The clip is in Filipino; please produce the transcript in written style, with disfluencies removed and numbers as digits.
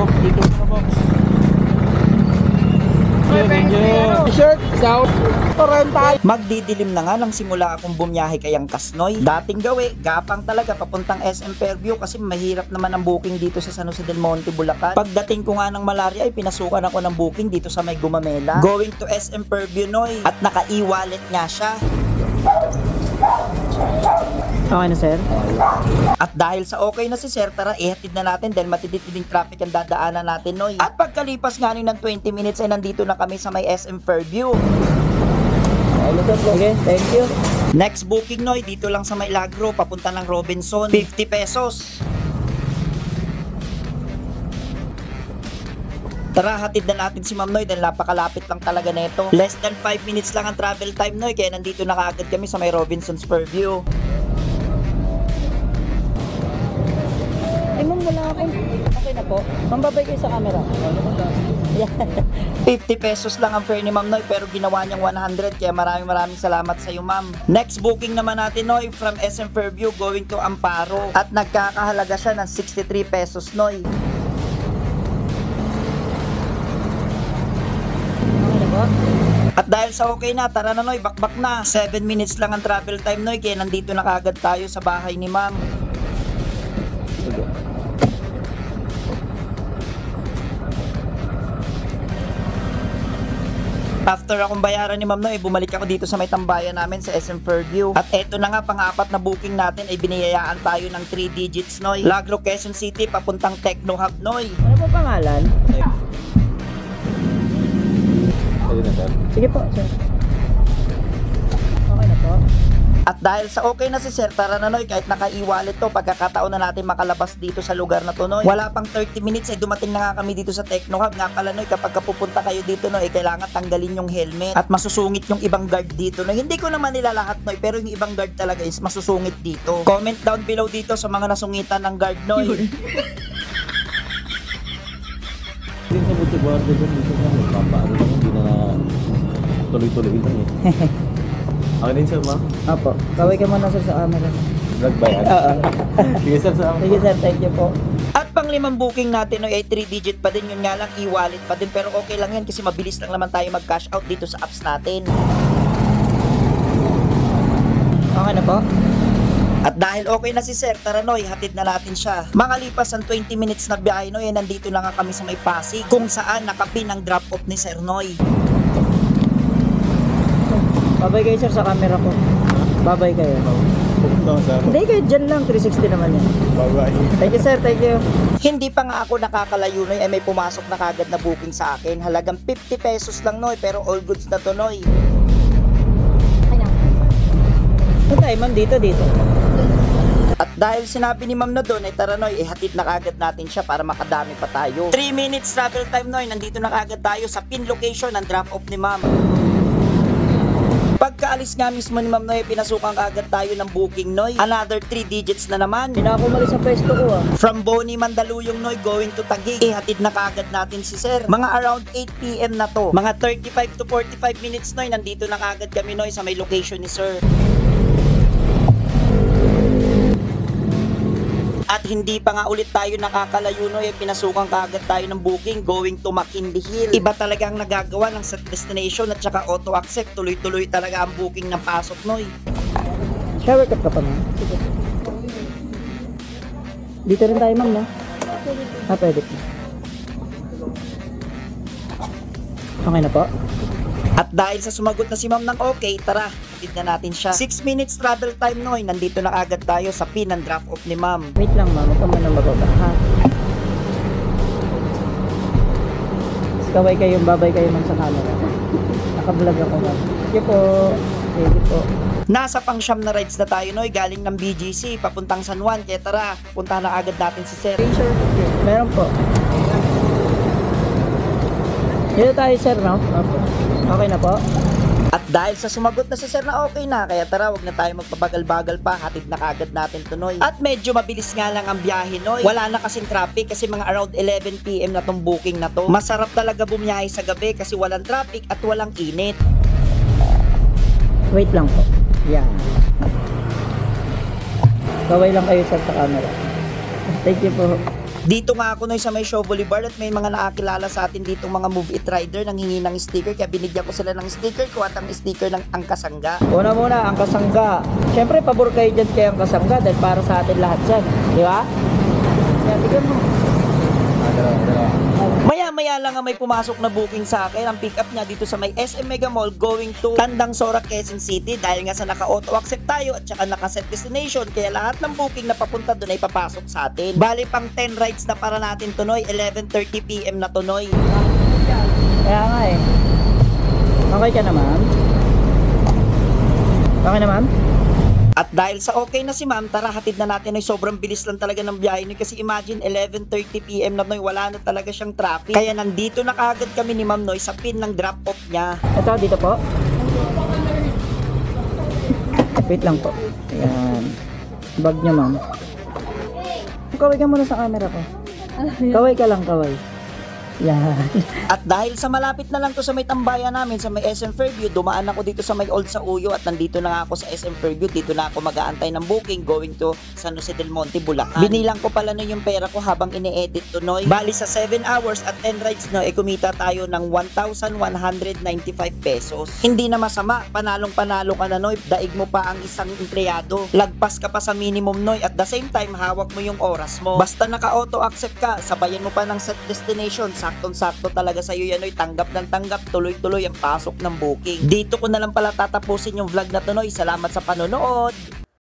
Box, dito na box. Thank you. T-shirt, south, parental. Magdidilim na nga nang simula akong bumiyahe kay Kasnoy. Dating gawi, gapang talaga papuntang SM Fairview kasi mahirap naman ang booking dito sa San Jose del Monte, Bulacan. Pagdating ko nga ng Malaria ay pinasukan ako ng booking dito sa may Gumamela. Going to SM Fairview, Noy. At naka-e-wallet nga siya. Okay na, sir? At dahil sa okay na si Sir, tara ihatid na natin dahil matitiding traffic ang dadaanan natin, Noy. At pagkalipas nga ng 20 minutes ay nandito na kami sa may SM Fairview. Okay, thank you. Next booking, Noy, dito lang sa may Lagro, papunta ng Robinson, 50 pesos. Tara, hatid na natin si Ma'am Noy dahil napakalapit lang talaga nito. Less than 5 minutes lang ang travel time, Noy, kaya nandito na kaagad kami sa may Robinson's Fairview. Ay, ma'am, wala ako. Okay na po. Ma'am, babay kayo sa camera. 50 pesos lang ang fare ni Ma'am Noy pero ginawa niyang 100 kaya maraming salamat sa iyo, Ma'am. Next booking naman natin, Noy, from SM Fairview going to Amparo at nagkakahalaga siya ng 63 pesos, Noy. At dahil sa okay na, tara na, Noy, bakbak na. 7 minutes lang ang travel time, Noy, kaya nandito na kaagad tayo sa bahay ni Ma'am. After akong bayaran ni Ma'am Noy, bumalik ako dito sa may tambayan namin sa SM Fairview. At eto na nga, pang-apat na booking natin ay biniyayaan tayo ng 3 digits, Noy. Lagro, Quezon City, papuntang Techno Hub, Noy. Ano po pangalan? Sige po, sir. Okay na po. At dahil sa okay na si Sir, tara na, Noy, kahit naka-e-wallet to, pagkakataon na natin makalabas dito sa lugar na to, Noy. Wala pang 30 minutes ay dumating na nga kami dito sa Techno Hub. Nga pala, Noy, kapag pupunta kayo dito, Noy, kailangan tanggalin yung helmet at masusungit yung ibang guard dito, Noy. Hindi ko naman nila lahat, Noy, pero yung ibang guard talaga is masusungit dito. Comment down below dito sa mga nasungitan ng guard, Noy. Yung sa buti guarda dyan, dito na magpapaano lang, hindi na tuloy-tuloy lang eh. Okay din, sir, ma'am? Opo. Kaway ka muna, sir, sa camera. Vlog ba yan? Oo. Sige, sir, sa Sige, sir. Thank you po. At pang-limang booking natin, Noy, ay 3 digit pa din. Yun nga lang, e-wallet pa din. Pero okay lang yan kasi mabilis lang naman tayo mag-cash out dito sa apps natin. Okay na po. At dahil okay na si Sir, tara, Noy, hatid na natin siya. Makalipas ang 20 minutes na biyahe, Noy, nandito na nga kami sa may Pasig, kung saan nakapin ang drop-off ni Sir Noy. Babay kayo, sir, sa camera ko. Babay kayo. pupunta ka sa Hindi, kayo dyan lang. 360 naman yan. bye-bye. Thank you, sir. Thank you. Hindi pa nga ako nakakalayo, Noy, ay may pumasok na kagad na booking sa akin. Halagang 50 pesos lang, Noy, pero all goods na to, Noy. Saan tayo, ma'am? Dito. At dahil sinabi ni Ma'am na doon ay tara, Noy, ihatid na kagad natin siya para makadami pa tayo. 3 minutes travel time, Noy, nandito na kagad tayo sa pin location ng drop-off ni Ma'am. Pagkaalis nga mismo ni Ma'am Noy, pinasukan kagad tayo ng booking, Noy. Another 3 digits na naman. Hindi na ako umalis sa pwesto ko, ah. From Boni, Mandaluyong, Noy, going to Taguig. Ihatid na kagad natin si Sir. Mga around 8 PM na to. Mga 35 to 45 minutes, Noy, nandito na kagad kami, Noy, sa may location ni Sir. At hindi pa nga ulit tayo nakakalayo, Noy, pinasukan kaagad tayo ng booking going to McKinley Hill. Iba talaga ang nagagawa ng set destination at saka auto accept. Tuloy-tuloy talaga ang booking ng pasok, Noy. Shower cap ka pa, ma'am. Sige. Dito rin tayo, ma'am, no? Pwede po. Okay na po? At dahil sa sumagot na si Ma'am ng okay, tara, hatid na natin siya. 6 minutes travel time, Noy. Nandito na agad tayo sa pin ng drop off ni Ma'am. Wait lang, ma'am. Huwag ka muna mababa, ha? Kaway kayo, babay kayo, ma'am, sa camera. Nakablog ako, ma'am. Sige po. Sige po. Nasa pang-siyam na rides na tayo, Noy, galing ng BGC, papuntang San Juan. Kaya tara, puntahan na agad natin si Sir. Sure. Meron po. Dito tayo, sir, no? Okay na po. At dahil sa sumagot na si Sir na okay na, kaya tara, wag na tayo magpabagal-bagal pa, hatid na kagad natin to, Noy. At medyo mabilis nga lang ang biyahe, Noy. Wala na kasing traffic kasi mga around 11 PM na tong booking na to. Masarap talaga bumiyahe sa gabi kasi walang traffic at walang init. Wait lang po. Yan. Kaway lang kayo, sir, sa camera. Thank you po. Dito nga ako Noy sa may Show Boulevard at may mga nakakilala sa atin dito mga Move It Rider nang hingi ng sticker kaya binigyan ko sila ng sticker ko at ang sticker ng Angkasangga. Una muna, ang kasangga. Siyempre, pabor kayo dyan kay ang kasangga dahil para sa atin lahat yan. Di ba? Kaya tignan mo. Maya-maya lang nga may pumasok na booking sa akin. Ang pick up niya dito sa may SM Mega Mall going to Tandang Sora, Quezon City dahil nga sa naka-auto accept tayo at saka naka-set destination kaya lahat ng booking na papunta doon ay papasok sa atin. Bali pang 10 rides na para natin Tunoy, 11:30 PM na Tunoy. Kaya nga eh. Okay ka naman? Okay naman? At dahil sa okay na si ma'am, tara hatid na natin ay sobrang bilis lang talaga ng biyahe Noy kasi imagine 11:30 PM na Noy, wala na talaga siyang traffic. Kaya nandito na kaagad kami ni ma'am Noy sa pin ng drop off niya. Ito, dito po. Wait lang po. Ayan. Bag niya, ma'am. Kaway ka muna sa camera ko. Kaway ka lang, kaway. Yan. At dahil sa malapit na lang to sa may tambayan namin sa may SM Fairview, dumaan ako dito sa may Old Sauyo at nandito na nga ako sa SM Fairview. Dito na ako mag-aantay ng booking going to San Jose del Monte, Bulacan. Binilang ko pala no yung pera ko habang ine-edit to Noy. Bali sa 7 hours at 10 rides no, kumita tayo ng 1,195 pesos. Hindi na masama, panalong-panalo ka na Noy. Daig mo pa ang isang empleyado. Lagpas ka pa sa minimum Noy at the same time hawak mo yung oras mo. Basta naka-auto accept ka, sabayan mo pa ng set destination, saktong-sakto talaga sa'yo yan Noy, tanggap ng tanggap, tuloy-tuloy ang pasok ng booking. Dito ko na lang pala tatapusin yung vlog na to Noy. Salamat sa panonood.